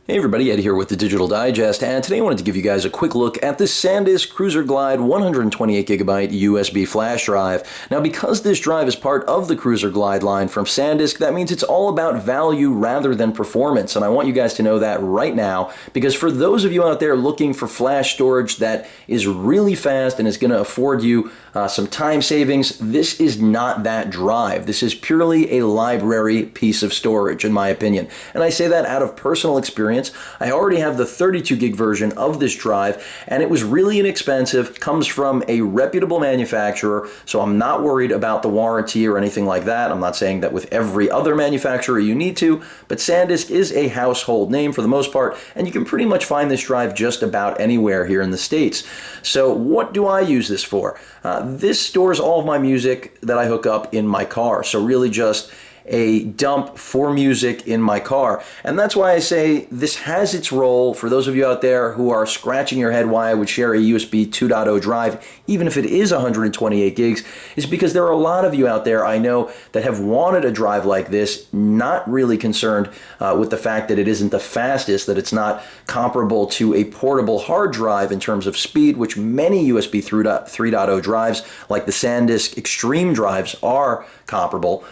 Hey everybody, Ed here with the Digital Digest, and today I wanted to give you guys a quick look at this SanDisk Cruzer Glide 128GB USB flash drive. Now, because this drive is part of the Cruzer Glide line from SanDisk, that means it's all about value rather than performance, and I want you guys to know that right now, because for those of you out there looking for flash storage that is really fast and is going to afford you some time savings, this is not that drive. This is purely a library piece of storage, in my opinion, and I say that out of personal experience. I already have the 32 gig version of this drive, and it was really inexpensive, comes from a reputable manufacturer, so I'm not worried about the warranty or anything like that. I'm not saying that with every other manufacturer you need to, but SanDisk is a household name for the most part, and you can pretty much find this drive just about anywhere here in the States. So what do I use this for? This stores all of my music that I hook up in my car, so really just a dump for music in my car. And that's why I say this has its role for those of you out there who are scratching your head why I would share a USB 2.0 drive, even if it is 128 gigs, is because there are a lot of you out there I know that have wanted a drive like this, not really concerned with the fact that it isn't the fastest, that it's not comparable to a portable hard drive in terms of speed, which many USB 3.0 drives, like the SanDisk Extreme drives, are comparable.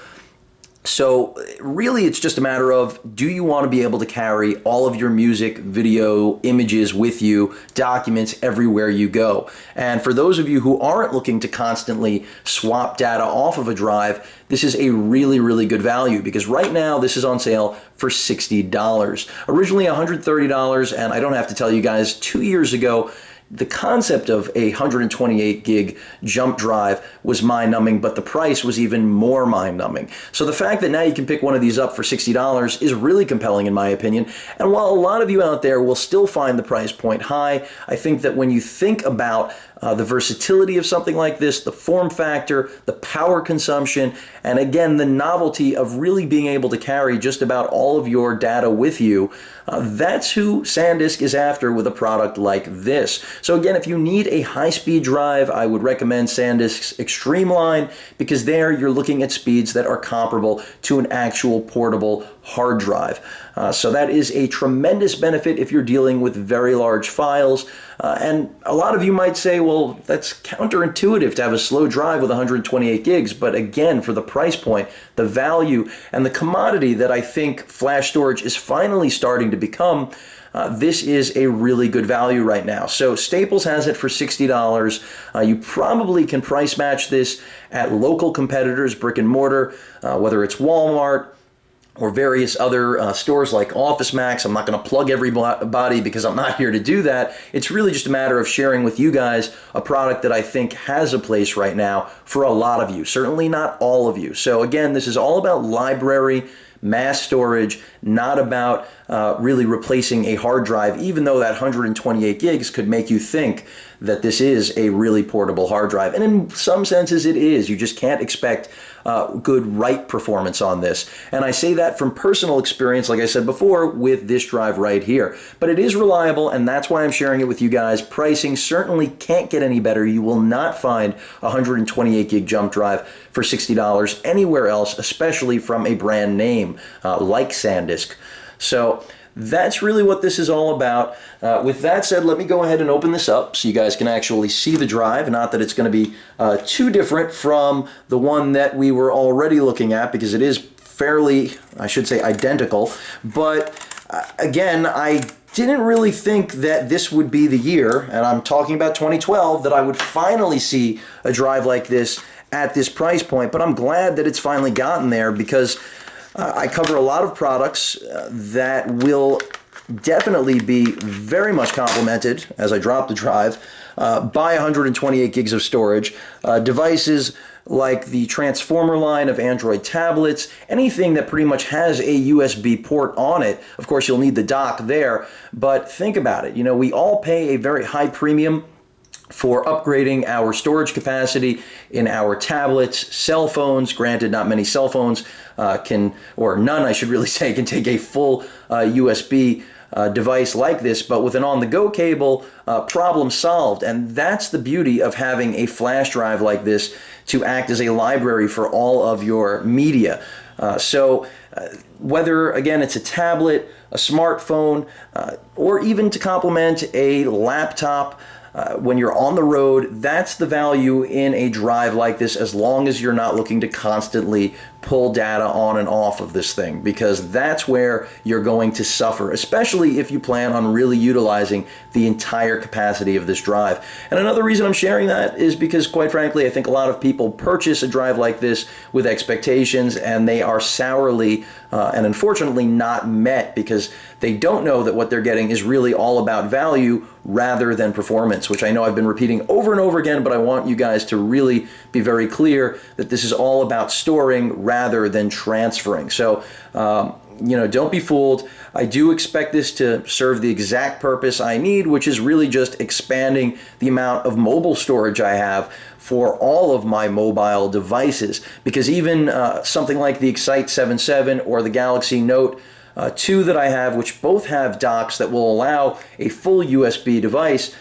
So really it's just a matter of, do you want to be able to carry all of your music, video, images with you, documents everywhere you go? And for those of you who aren't looking to constantly swap data off of a drive, this is a really, really good value, because right now this is on sale for $60. Originally $130, and I don't have to tell you guys, 2 years ago, the concept of a 128 gig jump drive was mind-numbing, but the price was even more mind-numbing. So the fact that now you can pick one of these up for $60 is really compelling in my opinion. And while a lot of you out there will still find the price point high, I think that when you think about the versatility of something like this, the form factor, the power consumption, and again, the novelty of really being able to carry just about all of your data with you, that's who SanDisk is after with a product like this. So again, if you need a high-speed drive, I would recommend SanDisk's Extreme line, because there you're looking at speeds that are comparable to an actual portable hard drive. So that is a tremendous benefit if you're dealing with very large files. And a lot of you might say, well, that's counterintuitive to have a slow drive with 128 gigs. But again, for the price point, the value, and the commodity that I think flash storage is finally starting to become, this is a really good value right now. So Staples has it for $60. You probably can price match this at local competitors, brick and mortar, whether it's Walmart or various other stores like OfficeMax. I'm not going to plug everybody because I'm not here to do that. It's really just a matter of sharing with you guys a product that I think has a place right now for a lot of you, certainly not all of you. So again, this is all about library, mass storage, not about really replacing a hard drive, even though that 128 gigs could make you think that this is a really portable hard drive. And in some senses it is. You just can't expect good write performance on this. And I say that from personal experience, like I said before, with this drive right here. But it is reliable, and that's why I'm sharing it with you guys. Pricing certainly can't get any better. You will not find a 128 gig jump drive for $60 anywhere else, especially from a brand name like SanDisk. So that's really what this is all about. With that said, let me go ahead and open this up so you guys can actually see the drive. Not that it's going to be too different from the one that we were already looking at, because it is fairly, I should say, identical. But again, I didn't really think that this would be the year, and I'm talking about 2012, that I would finally see a drive like this at this price point. But I'm glad that it's finally gotten there, because I cover a lot of products that will definitely be very much complemented, as I drop the drive, by 128 gigs of storage. Devices like the Transformer line of Android tablets, anything that pretty much has a USB port on it. Of course, you'll need the dock there, but think about it. You know, we all pay a very high premium for upgrading our storage capacity in our tablets, cell phones. Granted, not many cell phones can, or none I should really say, can take a full USB device like this, but with an on-the-go cable, problem solved. And that's the beauty of having a flash drive like this to act as a library for all of your media. So whether, again, it's a tablet, a smartphone, or even to complement a laptop. When you're on the road, that's the value in a drive like this, as long as you're not looking to constantly pull data on and off of this thing, because that's where you're going to suffer, especially if you plan on really utilizing the entire capacity of this drive. And another reason I'm sharing that is because, quite frankly, I think a lot of people purchase a drive like this with expectations, and they are sourly and unfortunately not met, because they don't know that what they're getting is really all about value rather than performance, which I know I've been repeating over and over again, but I want you guys to really be very clear that this is all about storing rather than transferring. So, don't be fooled. I do expect this to serve the exact purpose I need, which is really just expanding the amount of mobile storage I have for all of my mobile devices, because even something like the Excite 7.7 or the Galaxy Note 2 that I have, which both have docks that will allow a full USB device,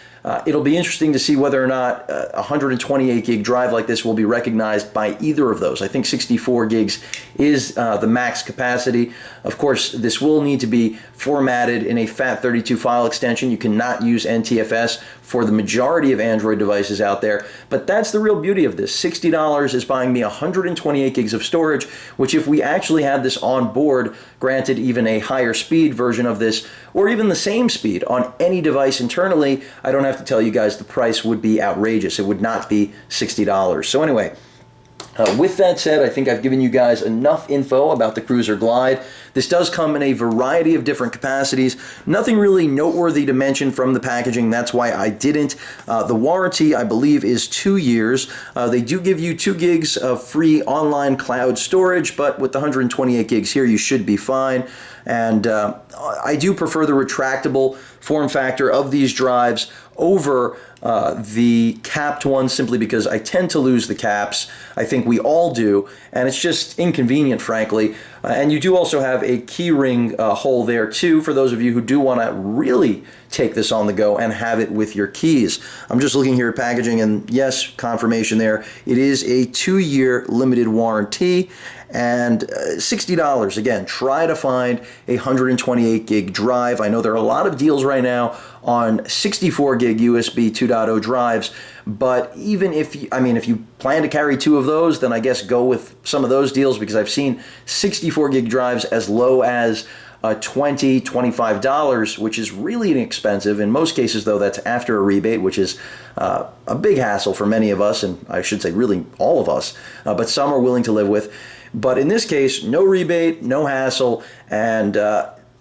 it'll be interesting to see whether or not a 128 gig drive like this will be recognized by either of those. I think 64 gigs is the max capacity. Of course, this will need to be formatted in a FAT32 file extension. You cannot use NTFS for the majority of Android devices out there, but that's the real beauty of this. $60 is buying me 128 gigs of storage, which if we actually had this on board, granted even a higher speed version of this, or even the same speed on any device internally, I don't have to tell you guys the price would be outrageous. It would not be $60. So anyway, with that said, I think I've given you guys enough info about the Cruzer Glide. This does come in a variety of different capacities. Nothing really noteworthy to mention from the packaging. That's why I didn't. The warranty, I believe, is 2 years. They do give you 2 gigs of free online cloud storage, but with the 128 gigs here, you should be fine. And I do prefer the retractable form factor of these drives over the capped ones, simply because I tend to lose the caps. I think we all do, and it's just inconvenient, frankly. And you do also have a keyring hole there too, for those of you who do want to really take this on the go and have it with your keys. I'm just looking here at packaging, and yes, confirmation there. It is a 2-year limited warranty. And $60. Again, try to find a 128 gig drive. I know there are a lot of deals right now on 64 gig USB 2.0 drives, but even if you plan to carry 2 of those, then I guess go with some of those deals, because I've seen 64 gig drives as low as $20, $25, which is really inexpensive. In most cases, though, that's after a rebate, which is a big hassle for many of us, and I should say really all of us, but some are willing to live with. But in this case, no rebate, no hassle, and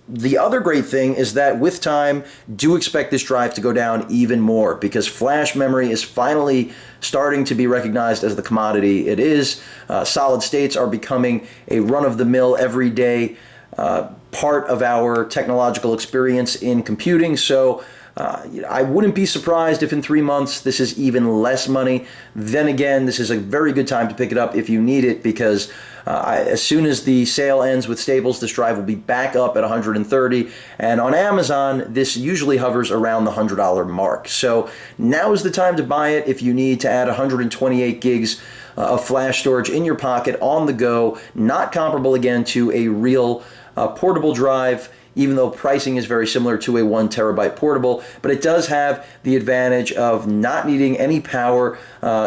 the other great thing is that with time, do expect this drive to go down even more, because flash memory is finally starting to be recognized as the commodity it is. Solid states are becoming a run-of-the-mill, everyday part of our technological experience in computing. So I wouldn't be surprised if in 3 months this is even less money. Then again, this is a very good time to pick it up if you need it, because as soon as the sale ends with Staples, this drive will be back up at $130, and on Amazon, this usually hovers around the $100 mark. So now is the time to buy it if you need to add 128 gigs of flash storage in your pocket on the go, not comparable again to a real portable drive, even though pricing is very similar to a 1 terabyte portable, but it does have the advantage of not needing any power,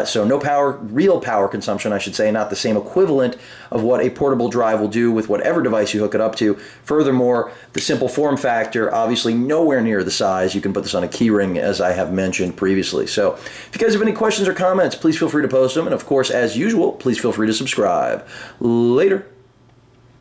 so no power, real power consumption, I should say, not the same equivalent of what a portable drive will do with whatever device you hook it up to. Furthermore, the simple form factor, obviously nowhere near the size. You can put this on a keyring, as I have mentioned previously. So if you guys have any questions or comments, please feel free to post them, and of course, as usual, please feel free to subscribe. Later.